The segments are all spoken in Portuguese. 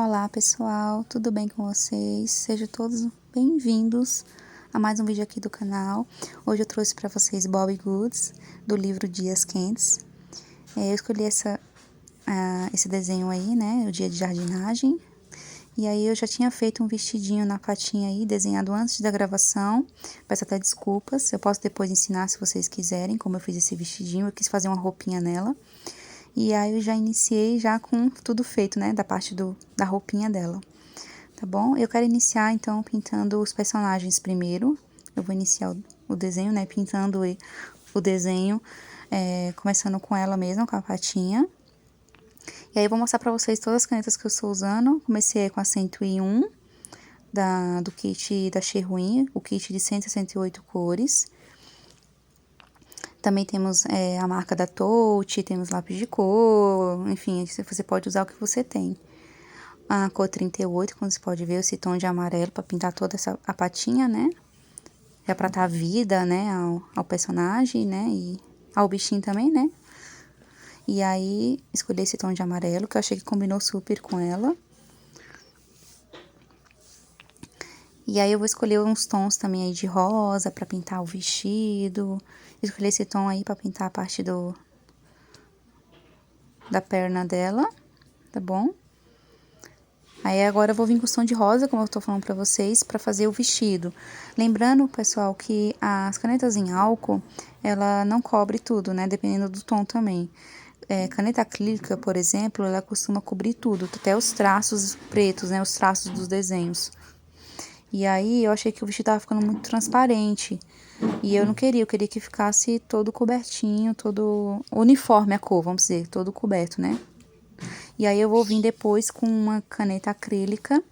Olá pessoal, tudo bem com vocês? Sejam todos bem-vindos a mais um vídeo aqui do canal. Hoje eu trouxe para vocês Bobbie Goods, do livro Dias Quentes. Eu escolhi esse desenho aí, né, o dia de jardinagem. E aí eu já tinha feito um vestidinho na patinha aí, desenhado antes da gravação. Peço até desculpas, eu posso depois ensinar se vocês quiserem como eu fiz esse vestidinho. Eu quis fazer uma roupinha nela. E aí eu já iniciei já com tudo feito, né, da parte da roupinha dela, tá bom? Eu quero iniciar, então, pintando os personagens primeiro. Eu vou iniciar o desenho, né, pintando o desenho, começando com ela mesma, com a patinha. E aí eu vou mostrar pra vocês todas as canetas que eu estou usando. Comecei com a 101, do kit da Sherwin, o kit de 168 cores. Também temos a marca da Touch, temos lápis de cor, enfim, você pode usar o que você tem. A cor 38, como você pode ver, esse tom de amarelo para pintar toda a patinha, né? Já pra dar vida, né, ao personagem, né, e ao bichinho também, né? E aí, escolhi esse tom de amarelo, que eu achei que combinou super com ela. E aí, eu vou escolher uns tons também aí de rosa pra pintar o vestido. Escolhi esse tom aí pra pintar a parte da perna dela, tá bom? Aí agora eu vou vir com o tom de rosa, como eu tô falando pra vocês, pra fazer o vestido. Lembrando, pessoal, que as canetas em álcool, ela não cobre tudo, né? Dependendo do tom também. Caneta acrílica, por exemplo, ela costuma cobrir tudo, até os traços pretos, né? Os traços dos desenhos. E aí eu achei que o vestido tava ficando muito transparente. E eu não queria, eu queria que ficasse todo cobertinho, todo uniforme a cor, vamos dizer, todo coberto, né? E aí eu vou vir depois com uma caneta acrílica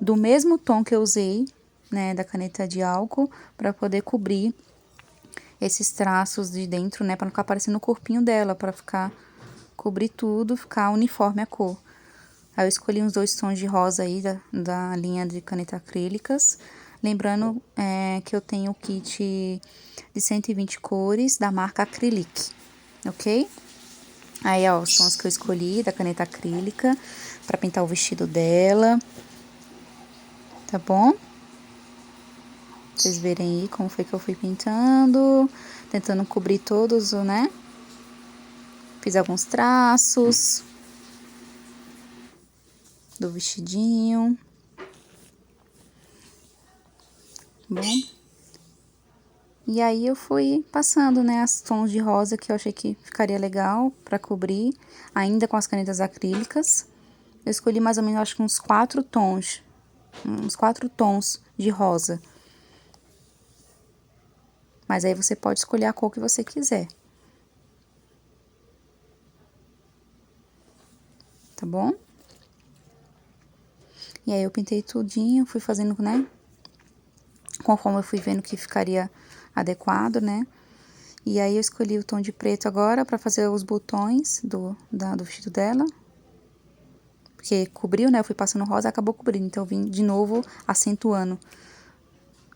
do mesmo tom que eu usei, né, da caneta de álcool, para poder cobrir esses traços de dentro, né, para não ficar aparecendo o corpinho dela, para cobrir tudo, ficar uniforme a cor. Aí eu escolhi uns 2 tons de rosa aí da linha de caneta acrílicas. Lembrando que eu tenho o kit de 120 cores da marca Acrylic, ok? Aí, ó, os tons que eu escolhi da caneta acrílica pra pintar o vestido dela, tá bom? Vocês verem aí como foi que eu fui pintando, tentando cobrir todos, né? Fiz alguns traços do vestidinho, tá bom? E aí eu fui passando, né, as tons de rosa que eu achei que ficaria legal pra cobrir, ainda com as canetas acrílicas. Eu escolhi mais ou menos, acho que uns 4 tons de rosa. Mas aí você pode escolher a cor que você quiser. Tá bom? E aí eu pintei tudinho, fui fazendo, né, conforme eu fui vendo que ficaria adequado, né? E aí eu escolhi o tom de preto agora pra fazer os botões do vestido dela. Porque cobriu, né? Eu fui passando rosa, acabou cobrindo. Então eu vim de novo acentuando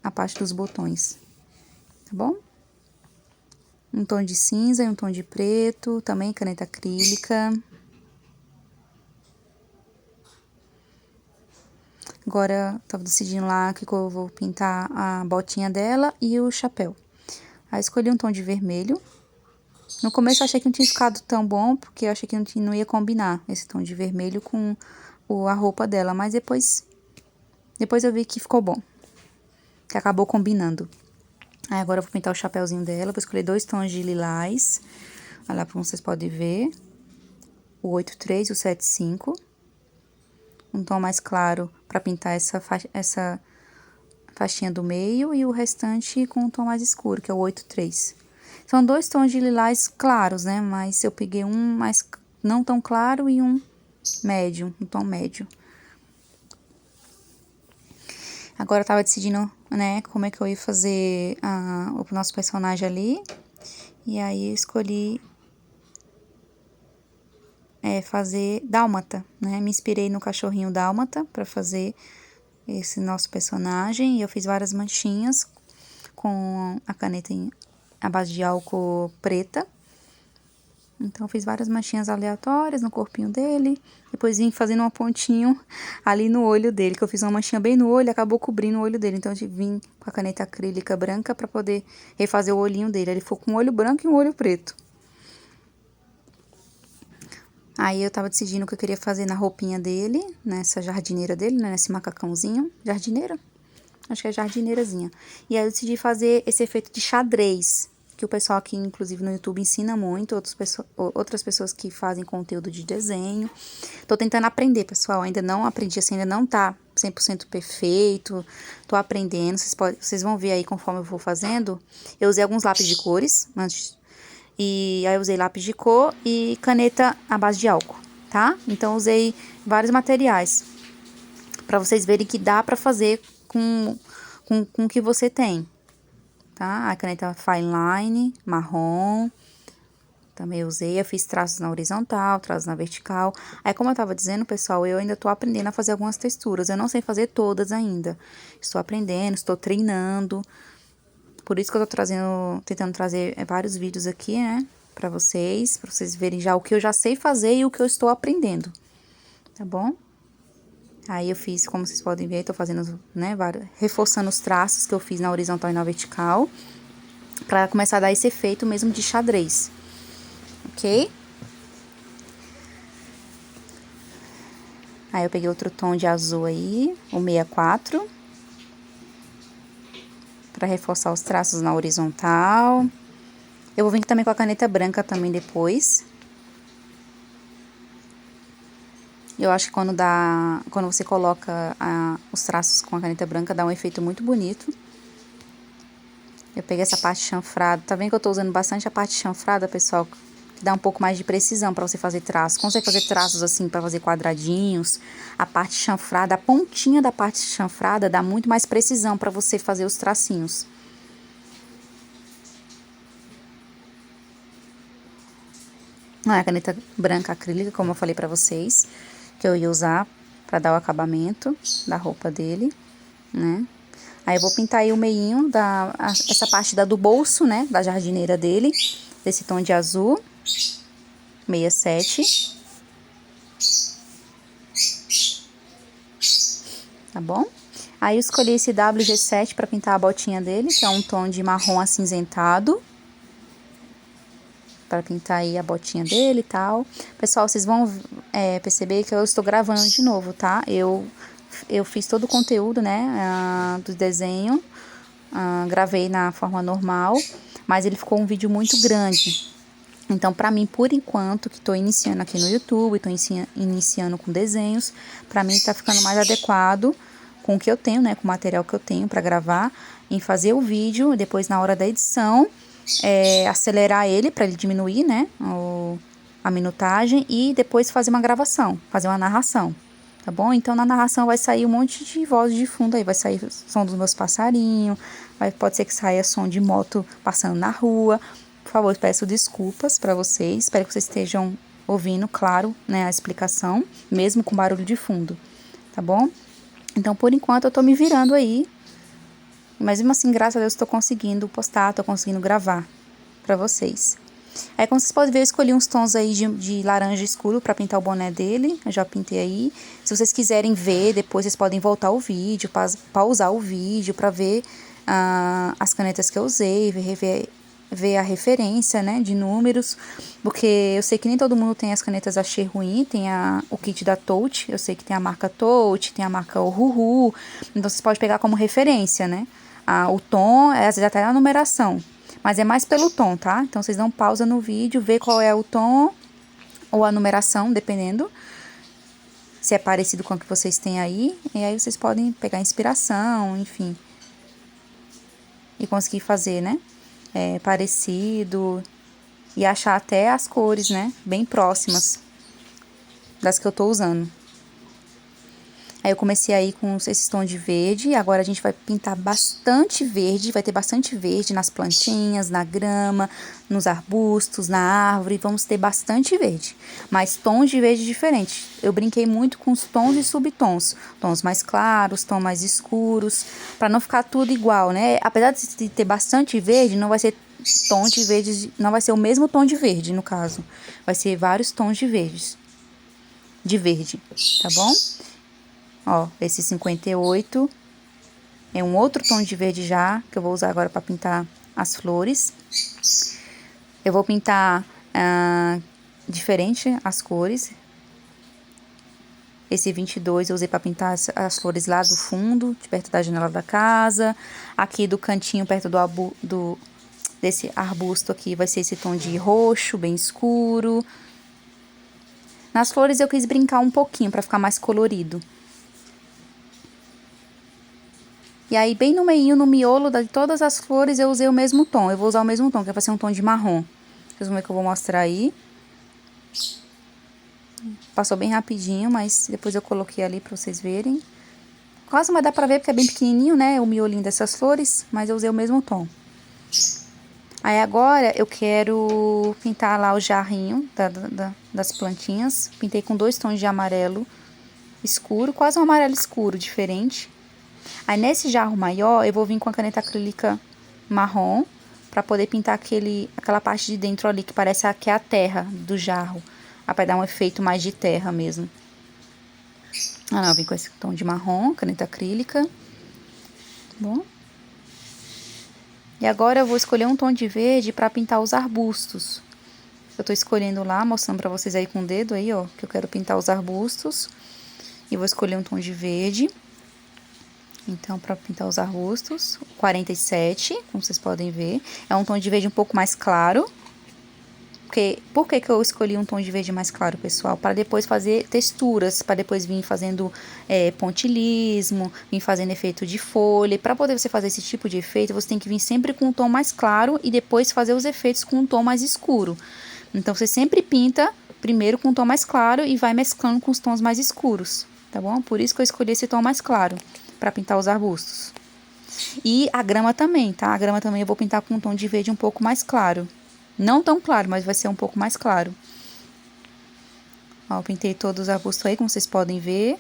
a parte dos botões. Tá bom? Um tom de cinza e um tom de preto, também caneta acrílica. Agora, tava decidindo lá que eu vou pintar a botinha dela e o chapéu. Aí escolhi um tom de vermelho. No começo eu achei que não tinha ficado tão bom, porque eu achei que não ia combinar esse tom de vermelho com a roupa dela. Mas depois eu vi que ficou bom, que acabou combinando. Aí agora eu vou pintar o chapéuzinho dela, vou escolher 2 tons de lilás. Olha lá, como vocês podem ver. O 83 e o 75. Um tom mais claro para pintar essa faixinha do meio e o restante com um tom mais escuro, que é o 83. São 2 tons de lilás claros, né? Mas eu peguei um mais não tão claro e um médio, um tom médio. Agora eu tava decidindo, né, como é que eu ia fazer o nosso personagem ali. E aí eu escolhi fazer dálmata, né? Me inspirei no cachorrinho dálmata pra fazer esse nosso personagem. E eu fiz várias manchinhas com a caneta à base de álcool preta. Então, eu fiz várias manchinhas aleatórias no corpinho dele. Depois vim fazendo um pontinho ali no olho dele, que eu fiz uma manchinha bem no olho e acabou cobrindo o olho dele. Então, eu vim com a caneta acrílica branca pra poder refazer o olhinho dele. Ele ficou com um olho branco e um olho preto. Aí, eu tava decidindo o que eu queria fazer na roupinha dele, nessa jardineira dele, né? Nesse macacãozinho. Jardineira? Acho que é jardineirazinha. E aí, eu decidi fazer esse efeito de xadrez, que o pessoal aqui, inclusive no YouTube, ensina muito, outras pessoas que fazem conteúdo de desenho. Tô tentando aprender, pessoal, ainda não aprendi, assim, ainda não tá 100% perfeito, tô aprendendo, vocês vão ver aí conforme eu vou fazendo. Eu usei alguns lápis de cores, e aí eu usei lápis de cor e caneta à base de álcool, tá? Então, eu usei vários materiais, pra vocês verem que dá pra fazer com o que você tem. Tá? A caneta Fine Line, marrom, também usei, eu fiz traços na horizontal, traços na vertical. Aí, como eu tava dizendo, pessoal, eu ainda tô aprendendo a fazer algumas texturas, eu não sei fazer todas ainda. Estou aprendendo, estou treinando, por isso que eu tô tentando trazer vários vídeos aqui, né, pra vocês verem já o que eu já sei fazer e o que eu estou aprendendo, tá bom? Aí, eu fiz, como vocês podem ver, tô fazendo, né, reforçando os traços que eu fiz na horizontal e na vertical, pra começar a dar esse efeito mesmo de xadrez, ok? Aí, eu peguei outro tom de azul aí, o 64, pra reforçar os traços na horizontal. Eu vou vir também com a caneta branca também depois. Eu acho que quando você coloca os traços com a caneta branca, dá um efeito muito bonito. Eu peguei essa parte chanfrada, tá vendo que eu tô usando bastante a parte chanfrada, pessoal? Que dá um pouco mais de precisão pra você fazer traços. Consegue fazer traços assim pra fazer quadradinhos. A parte chanfrada, a pontinha da parte chanfrada dá muito mais precisão pra você fazer os tracinhos. A caneta branca acrílica, como eu falei pra vocês, que eu ia usar pra dar o acabamento da roupa dele, né? Aí, eu vou pintar aí o meinho, essa parte do bolso, né, da jardineira dele, desse tom de azul, 67. Tá bom? Aí, eu escolhi esse WG7 pra pintar a botinha dele, que é um tom de marrom acinzentado. Pra pintar aí a botinha dele e tal. Pessoal, vocês vão perceber que eu estou gravando de novo, tá? Eu fiz todo o conteúdo, né, do desenho. Gravei na forma normal, mas ele ficou um vídeo muito grande. Então, pra mim, por enquanto, que tô iniciando aqui no YouTube, tô iniciando com desenhos, pra mim tá ficando mais adequado com o que eu tenho, né, com o material que eu tenho pra gravar, em fazer o vídeo, depois na hora da edição, acelerar ele pra ele diminuir, né, a minutagem e depois fazer uma gravação, fazer uma narração. Tá bom? Então, na narração vai sair um monte de vozes de fundo aí, vai sair som dos meus passarinhos, pode ser que saia som de moto passando na rua. Por favor, peço desculpas pra vocês, espero que vocês estejam ouvindo, claro, né, a explicação, mesmo com barulho de fundo, tá bom? Então, por enquanto, eu tô me virando aí, mas mesmo assim, graças a Deus, tô conseguindo postar, tô conseguindo gravar pra vocês. Aí, como vocês podem ver, eu escolhi uns tons aí de laranja escuro pra pintar o boné dele. Eu já pintei aí. Se vocês quiserem ver, depois vocês podem voltar o vídeo, pausar o vídeo pra ver as canetas que eu usei, ver a referência, né, de números. Porque eu sei que nem todo mundo tem as canetas Achê Ruim, tem o kit da Touch. Eu sei que tem a marca Touch, tem a marca Uhuhu. Então, vocês podem pegar como referência, né? O tom, às vezes até a numeração. Mas é mais pelo tom, tá? Então, vocês dão pausa no vídeo, vê qual é o tom ou a numeração, dependendo. Se é parecido com o que vocês têm aí. E aí, vocês podem pegar inspiração, enfim. E conseguir fazer, né? Parecido. E achar até as cores, né? Bem próximas das que eu tô usando. Aí, eu comecei aí com esses tons de verde, agora a gente vai pintar bastante verde, vai ter bastante verde nas plantinhas, na grama, nos arbustos, na árvore, vamos ter bastante verde, mas tons de verde diferentes. Eu brinquei muito com os tons e subtons, tons mais claros, tons mais escuros, para não ficar tudo igual, né? Apesar de ter bastante verde, não vai ser tons de verde, não vai ser o mesmo tom de verde, no caso. Vai ser vários tons de verde, tá bom? Ó, esse 58 é um outro tom de verde já, que eu vou usar agora para pintar as flores. Eu vou pintar diferente as cores. Esse 22 eu usei para pintar as flores lá do fundo, de perto da janela da casa. Aqui do cantinho, perto desse arbusto aqui, vai ser esse tom de roxo, bem escuro. Nas flores eu quis brincar um pouquinho para ficar mais colorido. E aí, bem no meio, no miolo de todas as flores, eu usei o mesmo tom. Eu vou usar o mesmo tom, que vai ser um tom de marrom. Vocês vão ver que eu vou mostrar aí. Passou bem rapidinho, mas depois eu coloquei ali pra vocês verem. Quase não vai dar pra ver, porque é bem pequenininho, né? O miolinho dessas flores, mas eu usei o mesmo tom. Aí agora eu quero pintar lá o jarrinho das plantinhas. Pintei com 2 tons de amarelo escuro, quase um amarelo escuro, diferente. Aí nesse jarro maior, eu vou vir com a caneta acrílica marrom, pra poder pintar aquela parte de dentro ali, que parece que é a terra do jarro. Pra dar um efeito mais de terra mesmo. Não, eu vim com esse tom de marrom, caneta acrílica. Bom. E agora eu vou escolher um tom de verde pra pintar os arbustos. Eu tô escolhendo lá, mostrando pra vocês aí com o dedo aí, ó, que eu quero pintar os arbustos. E vou escolher um tom de verde. Então, para pintar os arbustos, 47, como vocês podem ver. É um tom de verde um pouco mais claro. Por que eu escolhi um tom de verde mais claro, pessoal? Para depois fazer texturas, para depois vir fazendo pontilhismo, vir fazendo efeito de folha. Para poder você fazer esse tipo de efeito, você tem que vir sempre com um tom mais claro e depois fazer os efeitos com um tom mais escuro. Então, você sempre pinta primeiro com um tom mais claro e vai mesclando com os tons mais escuros, tá bom? Por isso que eu escolhi esse tom mais claro para pintar os arbustos. E a grama também, tá? A grama também eu vou pintar com um tom de verde um pouco mais claro. Não tão claro, mas vai ser um pouco mais claro. Ó, eu pintei todos os arbustos aí, como vocês podem ver.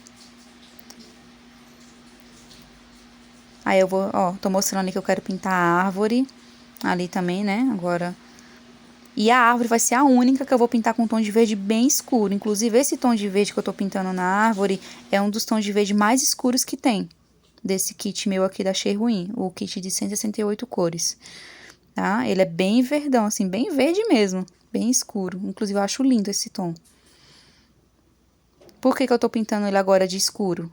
Aí eu vou, ó, tô mostrando ali que eu quero pintar a árvore. Ali também, né? Agora. E a árvore vai ser a única que eu vou pintar com um tom de verde bem escuro. Inclusive, esse tom de verde que eu tô pintando na árvore é um dos tons de verde mais escuros que tem. Desse kit meu aqui da Sherwin, o kit de 168 cores. Tá? Ele é bem verdão, assim, bem verde mesmo, bem escuro. Inclusive, eu acho lindo esse tom. Por que eu tô pintando ele agora de escuro?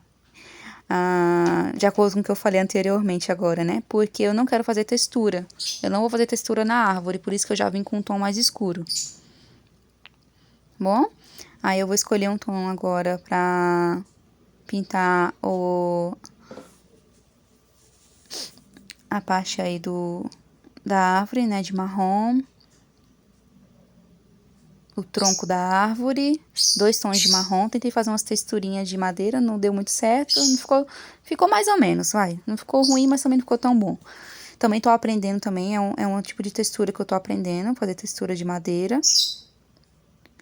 De acordo com o que eu falei anteriormente agora, né? Porque eu não quero fazer textura. Eu não vou fazer textura na árvore, por isso que eu já vim com um tom mais escuro. Bom, aí eu vou escolher um tom agora pra pintar a parte aí da árvore, né, de marrom. O tronco da árvore, 2 tons de marrom. Tentei fazer umas texturinhas de madeira, não deu muito certo. Não ficou mais ou menos, vai. Não ficou ruim, mas também não ficou tão bom. Também tô aprendendo também, é um tipo de textura que eu tô aprendendo, fazer textura de madeira.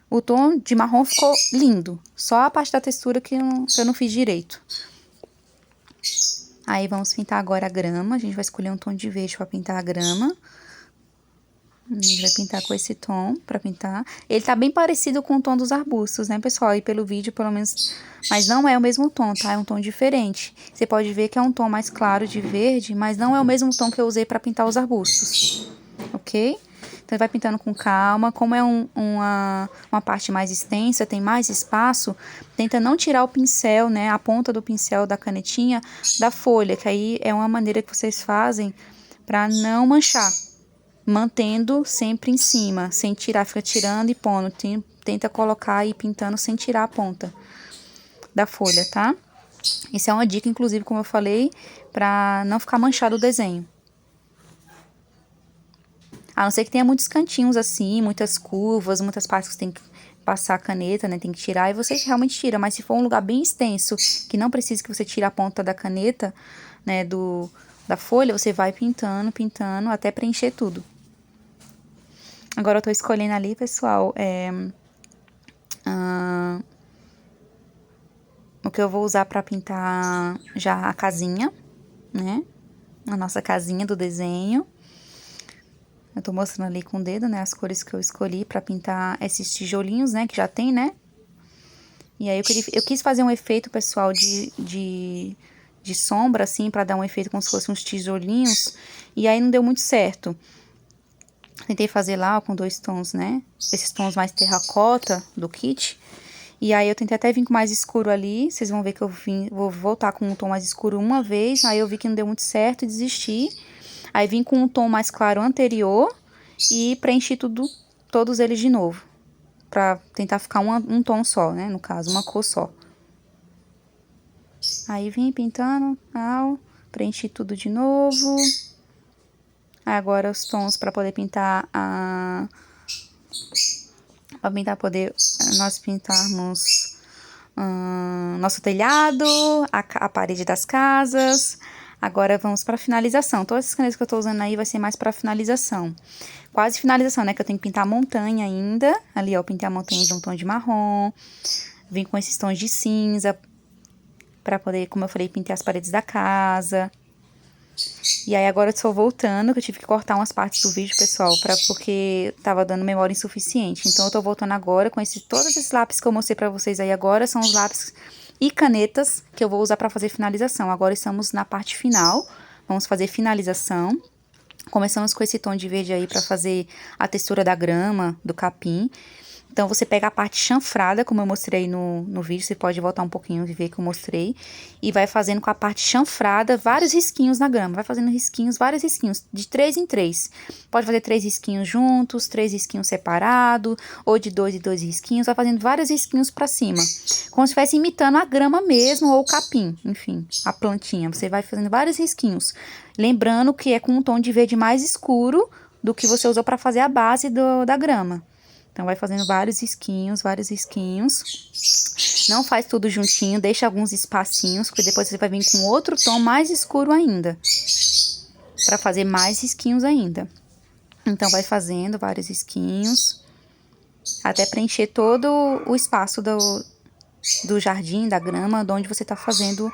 O tom de marrom ficou lindo, só a parte da textura que eu não fiz direito. Aí vamos pintar agora a grama, a gente vai escolher um tom de verde pra pintar a grama. A gente vai pintar com esse tom pra pintar. Ele tá bem parecido com o tom dos arbustos, né, pessoal? E pelo vídeo, pelo menos... Mas não é o mesmo tom, tá? É um tom diferente. Você pode ver que é um tom mais claro de verde, mas não é o mesmo tom que eu usei pra pintar os arbustos. Ok? Então, vai pintando com calma. Como é uma parte mais extensa, tem mais espaço, tenta não tirar o pincel, né? A ponta do pincel da canetinha da folha, que aí é uma maneira que vocês fazem pra não manchar. Mantendo sempre em cima, sem tirar, fica tirando e pondo. Tenta colocar e pintando sem tirar a ponta da folha, tá? Isso é uma dica, inclusive, como eu falei, pra não ficar manchado o desenho. A não ser que tenha muitos cantinhos assim, muitas curvas, muitas partes que você tem que passar a caneta, né? Tem que tirar e você realmente tira. Mas se for um lugar bem extenso, que não precisa que você tire a ponta da caneta, né? Da folha, você vai pintando, pintando, até preencher tudo. Agora eu tô escolhendo ali, pessoal, o que eu vou usar pra pintar já a casinha, né? A nossa casinha do desenho. Eu tô mostrando ali com o dedo, né, as cores que eu escolhi pra pintar esses tijolinhos, né, que já tem, né? E aí eu quis fazer um efeito, pessoal, de sombra, assim, pra dar um efeito como se fossem uns tijolinhos. E aí não deu muito certo. Tentei fazer lá ó, com 2 tons, né? Esses tons mais terracota do kit. E aí eu tentei até vir com mais escuro ali. Vocês vão ver que vou voltar com um tom mais escuro uma vez. Aí eu vi que não deu muito certo e desisti. Aí vim com um tom mais claro anterior e preenchi todos eles de novo. Pra tentar ficar um tom só, né? No caso, uma cor só. Aí vim pintando, preenchi tudo de novo. Agora os tons para poder pintar nós pintarmos nosso telhado, a parede das casas. Agora vamos para finalização. Todas essas canetas que eu tô usando aí vai ser mais para finalização. Quase finalização, né? Que eu tenho que pintar a montanha ainda. Ali, ó, eu pintei a montanha de um tom de marrom. Vim com esses tons de cinza para poder, como eu falei, pintar as paredes da casa. E aí agora eu estou voltando, que eu tive que cortar umas partes do vídeo, pessoal, porque tava dando memória insuficiente. Então eu tô voltando agora com todos esses lápis que eu mostrei pra vocês aí agora, são os lápis e canetas que eu vou usar pra fazer finalização. Agora estamos na parte final, vamos fazer finalização. Começamos com esse tom de verde aí pra fazer a textura da grama, do capim. Então, você pega a parte chanfrada, como eu mostrei no vídeo, você pode voltar um pouquinho e ver que eu mostrei. E vai fazendo com a parte chanfrada vários risquinhos na grama. Vai fazendo risquinhos, vários risquinhos, de 3 em 3. Pode fazer 3 risquinhos juntos, 3 risquinhos separados, ou de 2 em 2 risquinhos. Vai fazendo vários risquinhos pra cima. Como se estivesse imitando a grama mesmo, ou o capim, enfim, a plantinha. Você vai fazendo vários risquinhos. Lembrando que é com um tom de verde mais escuro do que você usou pra fazer a base da grama. Então, vai fazendo vários risquinhos, vários risquinhos. Não faz tudo juntinho, deixa alguns espacinhos, porque depois você vai vir com outro tom mais escuro ainda. Pra fazer mais risquinhos ainda. Então, vai fazendo vários risquinhos. Até preencher todo o espaço do jardim, da grama, de onde você tá fazendo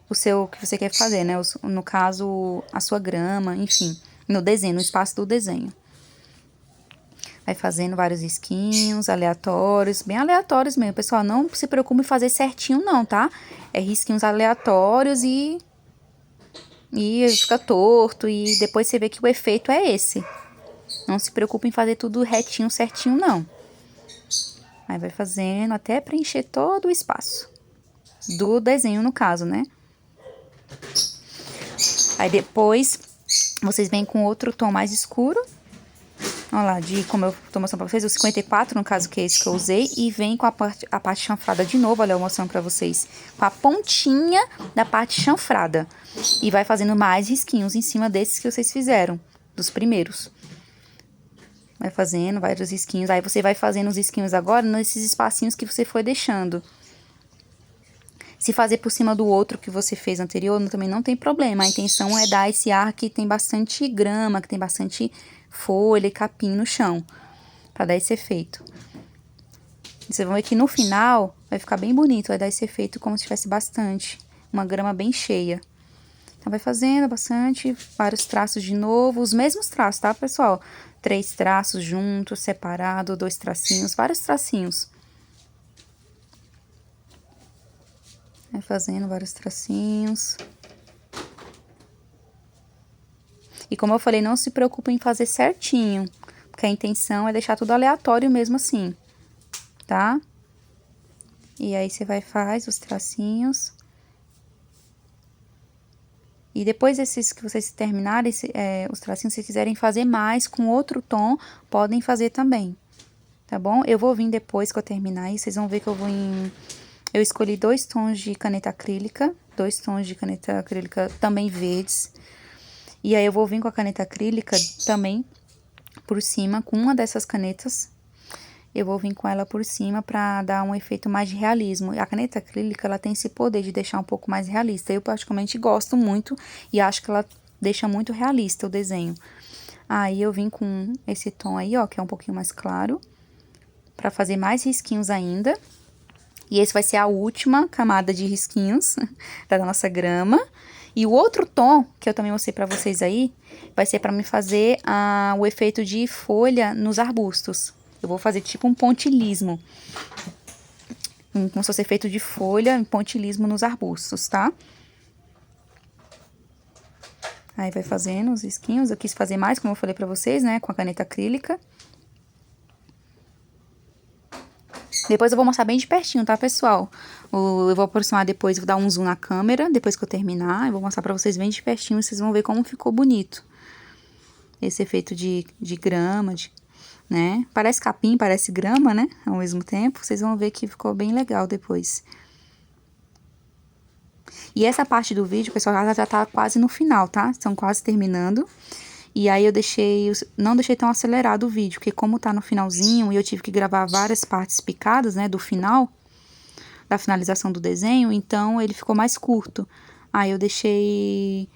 o que você quer fazer, né? No caso, a sua grama, enfim. No desenho, no espaço do desenho. Vai fazendo vários risquinhos aleatórios, bem aleatórios mesmo. Pessoal, não se preocupe em fazer certinho não, tá? É risquinhos aleatórios e fica torto e depois você vê que o efeito é esse. Não se preocupe em fazer tudo retinho, certinho não. Aí vai fazendo até preencher todo o espaço. Do desenho no caso, né? Aí depois vocês vêm com outro tom mais escuro. Olha lá, como eu tô mostrando pra vocês, o 54, no caso que é esse que eu usei, e vem com a parte chanfrada de novo, olha eu mostrando pra vocês, com a pontinha da parte chanfrada. E vai fazendo mais risquinhos em cima desses que vocês fizeram, dos primeiros. Vai fazendo vários risquinhos, aí você vai fazendo os risquinhos agora nesses espacinhos que você foi deixando. Se fazer por cima do outro que você fez anterior, também não tem problema. A intenção é dar esse ar que tem bastante grama, que tem bastante folha e capim no chão, para dar esse efeito. Vocês vão ver que no final vai ficar bem bonito, vai dar esse efeito como se tivesse bastante, uma grama bem cheia. Então vai fazendo bastante, vários traços de novo, os mesmos traços, tá, pessoal? 3 traços juntos, separado, 2 tracinhos, vários tracinhos. Vai fazendo vários tracinhos. E como eu falei, não se preocupe em fazer certinho, porque a intenção é deixar tudo aleatório mesmo assim, tá? E aí você faz os tracinhos. E depois desses que vocês terminarem, os tracinhos, se quiserem fazer mais com outro tom, podem fazer também, tá bom? Eu vou vir depois que eu terminar e vocês vão ver que eu escolhi 2 tons de caneta acrílica, 2 tons de caneta acrílica também verdes. E aí eu vou vir com a caneta acrílica também por cima, com uma dessas canetas. Eu vou vir com ela por cima pra dar um efeito mais de realismo. A caneta acrílica, ela tem esse poder de deixar um pouco mais realista. Eu particularmente gosto muito e acho que ela deixa muito realista o desenho. Aí eu vim com esse tom aí, ó, que é um pouquinho mais claro, pra fazer mais risquinhos ainda. E esse vai ser a última camada de risquinhos da nossa grama. E o outro tom, que eu também mostrei pra vocês aí, vai ser pra me fazer o efeito de folha nos arbustos. Eu vou fazer tipo um pontilhismo. Como se fosse efeito de folha, um pontilhismo nos arbustos, tá? Aí vai fazendo os risquinhos. Eu quis fazer mais, como eu falei pra vocês, né? Com a caneta acrílica. Depois eu vou mostrar bem de pertinho, tá, pessoal? Eu vou aproximar depois, vou dar um zoom na câmera, depois que eu terminar. Eu vou mostrar pra vocês bem de pertinho, vocês vão ver como ficou bonito. Esse efeito de grama, né? Parece capim, parece grama, né? Ao mesmo tempo. Vocês vão ver que ficou bem legal depois. E essa parte do vídeo, pessoal, já tá quase no final, tá? Estão quase terminando. E aí eu não deixei tão acelerado o vídeo, porque como tá no finalzinho e eu tive que gravar várias partes picadas, né, do final, da finalização do desenho, então ele ficou mais curto. Aí eu deixei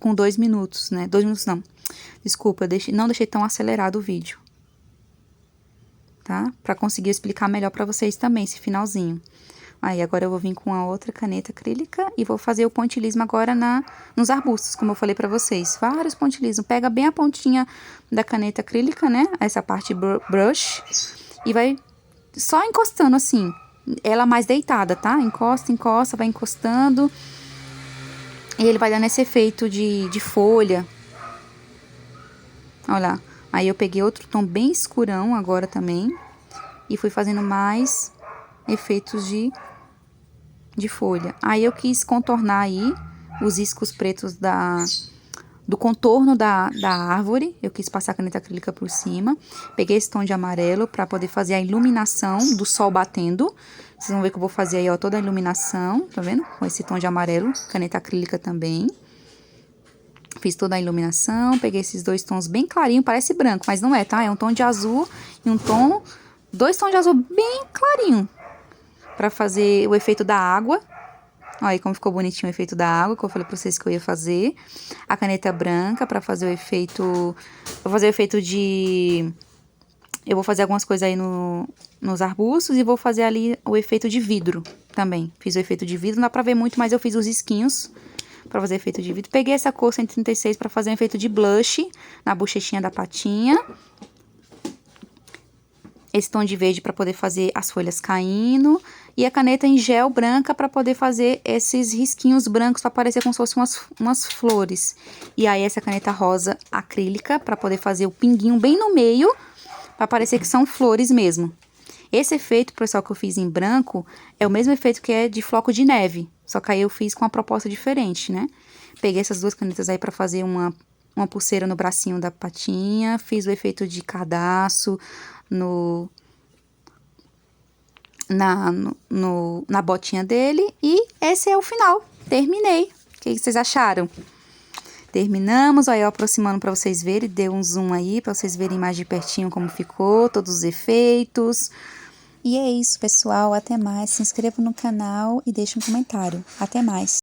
com 2 minutos, né, 2 minutos não, desculpa, não deixei tão acelerado o vídeo, tá? Pra conseguir explicar melhor pra vocês também esse finalzinho. Aí agora eu vou vir com a outra caneta acrílica e vou fazer o pontilhismo agora nos arbustos, como eu falei pra vocês. Vários pontilhismos. Pega bem a pontinha da caneta acrílica, né? Essa parte brush. E vai só encostando assim. Ela mais deitada, tá? Encosta, encosta, vai encostando. E ele vai dando esse efeito de folha. Olha lá. Aí eu peguei outro tom bem escurão agora também. E fui fazendo mais efeitos de folha. Aí eu quis contornar aí os riscos pretos do contorno da árvore. Eu quis passar a caneta acrílica por cima. Peguei esse tom de amarelo para poder fazer a iluminação do sol batendo. Vocês vão ver que eu vou fazer aí, ó, toda a iluminação, tá vendo? Com esse tom de amarelo, caneta acrílica também. Fiz toda a iluminação, peguei esses 2 tons bem clarinho, parece branco, mas não é, tá? É um tom de azul e um tom, 2 tons de azul bem clarinho. Pra fazer o efeito da água. Olha aí como ficou bonitinho o efeito da água, que eu falei pra vocês que eu ia fazer. A caneta branca pra fazer o efeito... Vou fazer o efeito de... Eu vou fazer algumas coisas aí nos arbustos e vou fazer ali o efeito de vidro também. Fiz o efeito de vidro, não dá pra ver muito, mas eu fiz os risquinhos pra fazer efeito de vidro. Peguei essa cor 136 pra fazer um efeito de blush na bochechinha da patinha. Esse tom de verde para poder fazer as folhas caindo. E a caneta em gel branca para poder fazer esses risquinhos brancos para parecer como se fossem umas flores. E aí essa caneta rosa acrílica para poder fazer o pinguinho bem no meio, para parecer que são flores mesmo. Esse efeito, pessoal, que eu fiz em branco, é o mesmo efeito que é de floco de neve. Só que aí eu fiz com uma proposta diferente, né? Peguei essas 2 canetas aí para fazer uma pulseira no bracinho da patinha. Fiz o efeito de cardaço na botinha dele. E esse é o final. Terminei. O que vocês acharam? Terminamos, aí eu aproximando para vocês verem, dei um zoom aí para vocês verem mais de pertinho como ficou, todos os efeitos. E é isso, pessoal, até mais. Se inscreva no canal e deixe um comentário. Até mais.